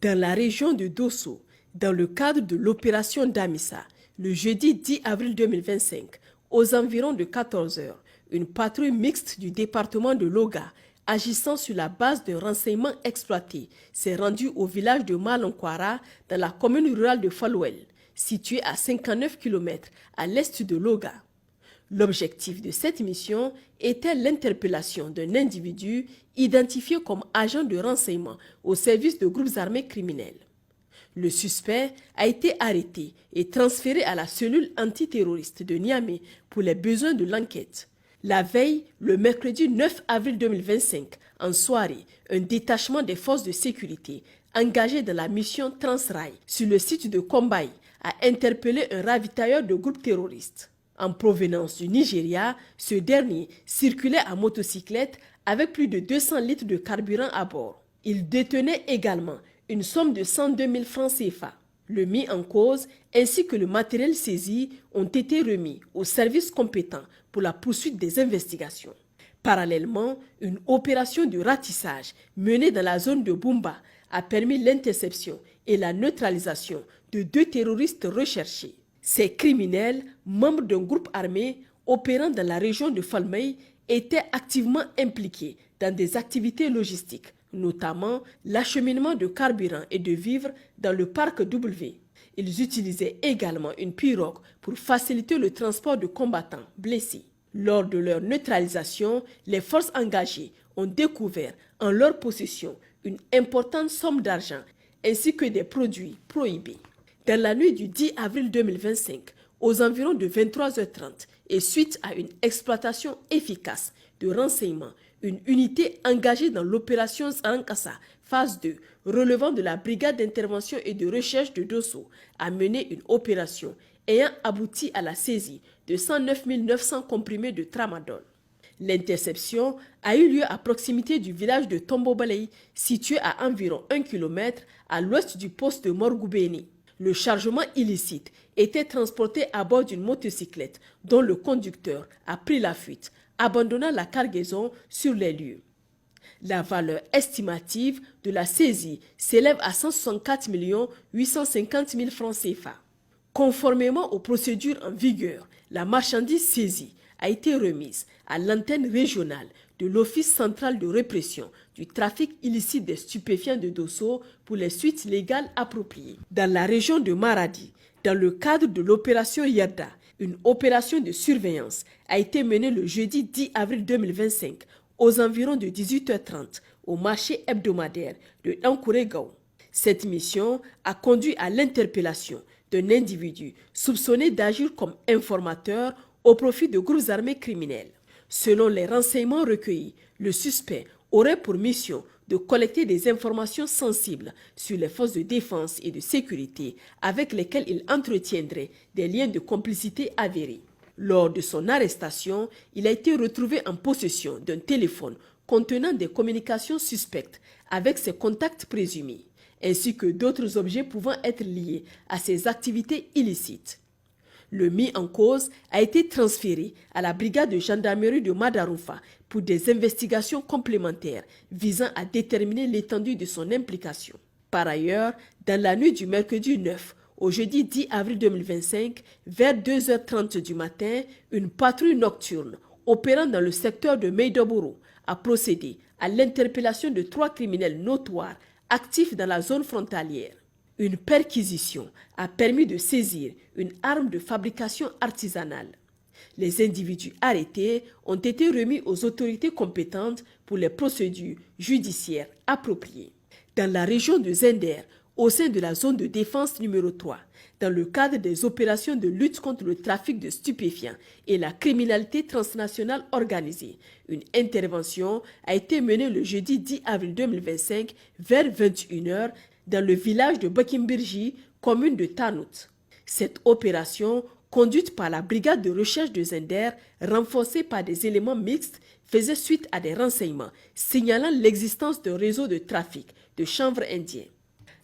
Dans la région de Dosso, dans le cadre de l'opération Damissa, le jeudi 10 avril 2025, aux environs de 14 heures, une patrouille mixte du département de Loga, agissant sur la base de renseignements exploités, s'est rendue au village de Malankwara, dans la commune rurale de Falouel, située à 59 km à l'est de Loga. L'objectif de cette mission était l'interpellation d'un individu identifié comme agent de renseignement au service de groupes armés criminels. Le suspect a été arrêté et transféré à la cellule antiterroriste de Niamey pour les besoins de l'enquête. La veille, le mercredi 9 avril 2025, en soirée, un détachement des forces de sécurité engagé dans la mission Transrail sur le site de Kombaï a interpellé un ravitailleur de groupes terroristes. En provenance du Nigeria, ce dernier circulait à motocyclette avec plus de 200 litres de carburant à bord. Il détenait également une somme de 102 000 francs CFA. Le mis en cause ainsi que le matériel saisi ont été remis aux services compétents pour la poursuite des investigations. Parallèlement, une opération de ratissage menée dans la zone de Bumba a permis l'interception et la neutralisation de 2 terroristes recherchés. Ces criminels, membres d'un groupe armé opérant dans la région de Falmey, étaient activement impliqués dans des activités logistiques, notamment l'acheminement de carburant et de vivres dans le parc W. Ils utilisaient également une pirogue pour faciliter le transport de combattants blessés. Lors de leur neutralisation, les forces engagées ont découvert en leur possession une importante somme d'argent ainsi que des produits prohibés. Dans la nuit du 10 avril 2025, aux environs de 23h30 et suite à une exploitation efficace de renseignements, une unité engagée dans l'opération Zarankassa, phase 2, relevant de la brigade d'intervention et de recherche de Dosso, a mené une opération ayant abouti à la saisie de 109 900 comprimés de tramadol. L'interception a eu lieu à proximité du village de Tombobalei, situé à environ 1 km à l'ouest du poste de Morgoubeni. Le chargement illicite était transporté à bord d'une motocyclette dont le conducteur a pris la fuite, abandonnant la cargaison sur les lieux. La valeur estimative de la saisie s'élève à 164 850 000 francs CFA. Conformément aux procédures en vigueur, la marchandise saisie a été remise à l'antenne régionale de l'Office central de répression du trafic illicite des stupéfiants de Dosso pour les suites légales appropriées. Dans la région de Maradi, dans le cadre de l'opération Yarda, une opération de surveillance a été menée le jeudi 10 avril 2025 aux environs de 18h30 au marché hebdomadaire de Nkouré-Gao. Cette mission a conduit à l'interpellation d'un individu soupçonné d'agir comme informateur au profit de groupes armés criminels. Selon les renseignements recueillis, le suspect aurait pour mission de collecter des informations sensibles sur les forces de défense et de sécurité avec lesquelles il entretiendrait des liens de complicité avérés. Lors de son arrestation, il a été retrouvé en possession d'un téléphone contenant des communications suspectes avec ses contacts présumés, ainsi que d'autres objets pouvant être liés à ses activités illicites. Le mis en cause a été transféré à la brigade de gendarmerie de Madaroufa pour des investigations complémentaires visant à déterminer l'étendue de son implication. Par ailleurs, dans la nuit du mercredi 9 au jeudi 10 avril 2025, vers 2h30 du matin, une patrouille nocturne opérant dans le secteur de Meidoboro a procédé à l'interpellation de 3 criminels notoires actifs dans la zone frontalière. Une perquisition a permis de saisir une arme de fabrication artisanale. Les individus arrêtés ont été remis aux autorités compétentes pour les procédures judiciaires appropriées. Dans la région de Zender, au sein de la zone de défense numéro 3, dans le cadre des opérations de lutte contre le trafic de stupéfiants et la criminalité transnationale organisée, une intervention a été menée le jeudi 10 avril 2025 vers 21h dans le village de Bakimbirji, commune de Tanout. Cette opération, conduite par la brigade de recherche de Zender, renforcée par des éléments mixtes, faisait suite à des renseignements signalant l'existence d'un réseau de trafic de chanvre indien.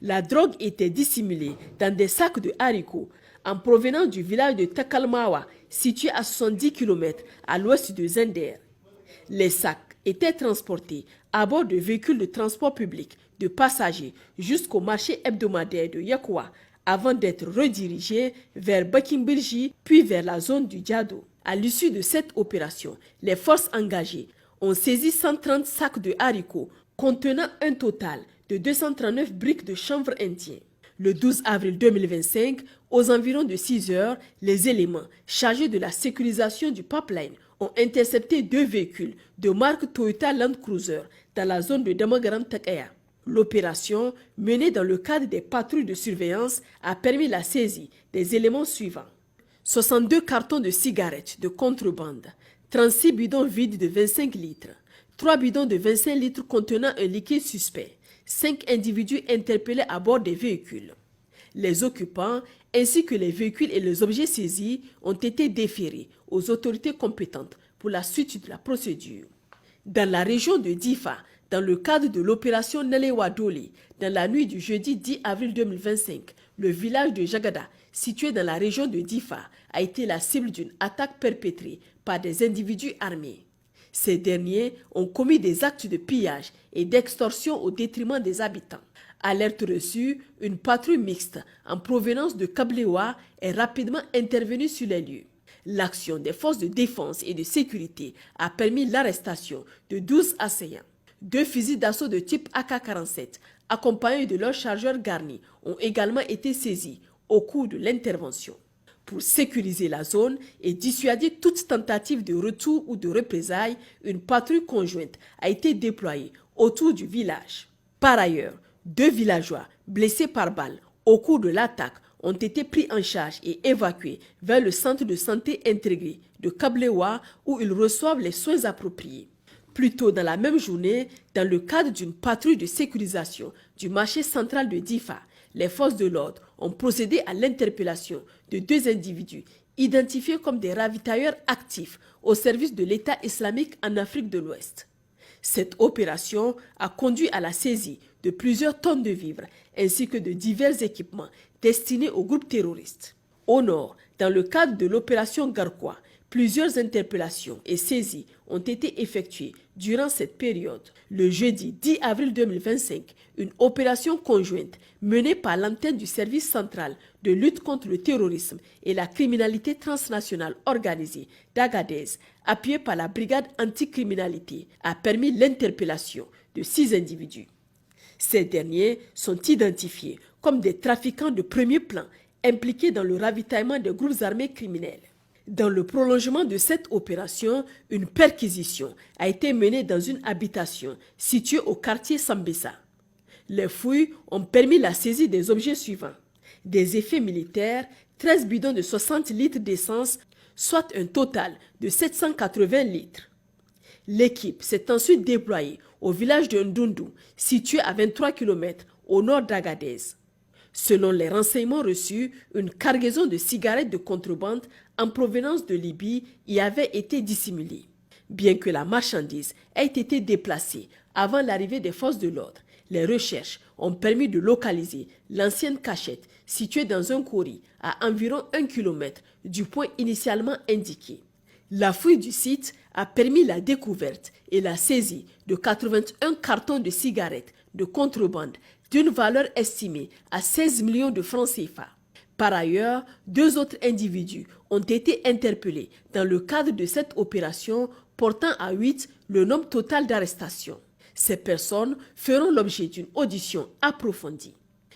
La drogue était dissimulée dans des sacs de haricots en provenance du village de Takalmawa, situé à 70 km à l'ouest de Zender. Les sacs étaient transportés à bord de véhicules de transport public de passagers jusqu'au marché hebdomadaire de Yakoua avant d'être redirigés vers Bakimbirji puis vers la zone du Diado. À l'issue de cette opération, les forces engagées ont saisi 130 sacs de haricots contenant un total de 239 briques de chanvre indien. Le 12 avril 2025, aux environs de 6 heures, les éléments chargés de la sécurisation du pipeline ont intercepté 2 véhicules de marque Toyota Land Cruiser dans la zone de Damagaram-Takaya. L'opération, menée dans le cadre des patrouilles de surveillance, a permis la saisie des éléments suivants. 62 cartons de cigarettes de contrebande, 36 bidons vides de 25 litres, 3 bidons de 25 litres contenant un liquide suspect, 5 individus interpellés à bord des véhicules. Les occupants ainsi que les véhicules et les objets saisis ont été déférés aux autorités compétentes pour la suite de la procédure. Dans la région de Difa, dans le cadre de l'opération Nalewa Doli, dans la nuit du jeudi 10 avril 2025, le village de Jagada, situé dans la région de Difa, a été la cible d'une attaque perpétrée par des individus armés. Ces derniers ont commis des actes de pillage et d'extorsion au détriment des habitants. Alerte reçue, une patrouille mixte en provenance de Kablewa est rapidement intervenue sur les lieux. L'action des forces de défense et de sécurité a permis l'arrestation de 12 assaillants. 2 fusils d'assaut de type AK-47, accompagnés de leurs chargeurs garnis, ont également été saisis au cours de l'intervention. Pour sécuriser la zone et dissuader toute tentative de retour ou de représailles, une patrouille conjointe a été déployée autour du village. Par ailleurs, 2 villageois blessés par balle au cours de l'attaque ont été pris en charge et évacués vers le centre de santé intégré de Kablewa où ils reçoivent les soins appropriés. Plus tôt dans la même journée, dans le cadre d'une patrouille de sécurisation du marché central de Difa, les forces de l'ordre ont procédé à l'interpellation de 2 individus identifiés comme des ravitailleurs actifs au service de l'État islamique en Afrique de l'Ouest. Cette opération a conduit à la saisie de plusieurs tonnes de vivres ainsi que de divers équipements destinés aux groupes terroristes. Au nord, dans le cadre de l'opération Garkwa, plusieurs interpellations et saisies ont été effectuées durant cette période. Le jeudi 10 avril 2025, une opération conjointe menée par l'antenne du service central de lutte contre le terrorisme et la criminalité transnationale organisée d'Agadez, appuyée par la brigade anticriminalité, a permis l'interpellation de 6 individus. Ces derniers sont identifiés comme des trafiquants de premier plan impliqués dans le ravitaillement des groupes armés criminels. Dans le prolongement de cette opération, une perquisition a été menée dans une habitation située au quartier Sambisa. Les fouilles ont permis la saisie des objets suivants. Des effets militaires, 13 bidons de 60 litres d'essence, soit un total de 780 litres. L'équipe s'est ensuite déployée au village de Ndundu, situé à 23 km au nord d'Agadez. Selon les renseignements reçus, une cargaison de cigarettes de contrebande en provenance de Libye y avait été dissimulée. Bien que la marchandise ait été déplacée avant l'arrivée des forces de l'ordre, les recherches ont permis de localiser l'ancienne cachette située dans un courri à environ 1 km du point initialement indiqué. La fouille du site a permis la découverte et la saisie de 81 cartons de cigarettes de contrebande d'une valeur estimée à 16 millions de francs CFA. Par ailleurs, 2 autres individus ont été interpellés dans le cadre de cette opération portant à 8 le nombre total d'arrestations. Ces personnes feront l'objet d'une audition approfondie.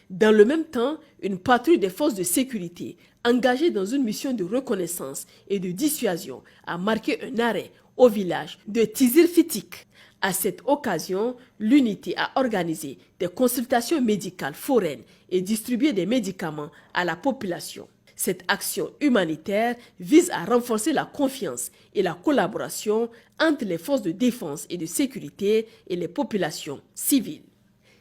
Dans le même temps, une patrouille des forces de sécurité engagée dans une mission de reconnaissance et de dissuasion a marqué un arrêt au village de Tizir-Fitik. À cette occasion, l'unité a organisé des consultations médicales foraines et distribué des médicaments à la population. Cette action humanitaire vise à renforcer la confiance et la collaboration entre les forces de défense et de sécurité et les populations civiles.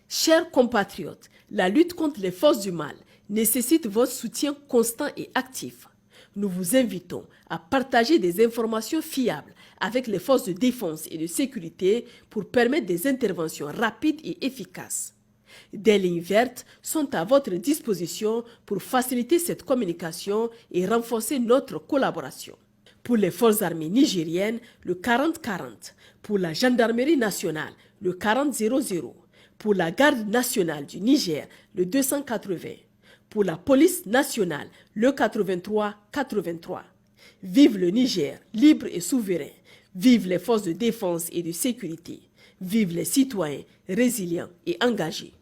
Chers compatriotes, la lutte contre les forces du mal nécessite votre soutien constant et actif. Nous vous invitons à partager des informations fiables avec les forces de défense et de sécurité pour permettre des interventions rapides et efficaces. Des lignes vertes sont à votre disposition pour faciliter cette communication et renforcer notre collaboration. Pour les forces armées nigériennes, le 40-40. Pour la gendarmerie nationale, le 40-00. Pour la garde nationale du Niger, le 280. Pour la police nationale, le 83-83. Vive le Niger, libre et souverain. Vive les forces de défense et de sécurité. Vive les citoyens résilients et engagés.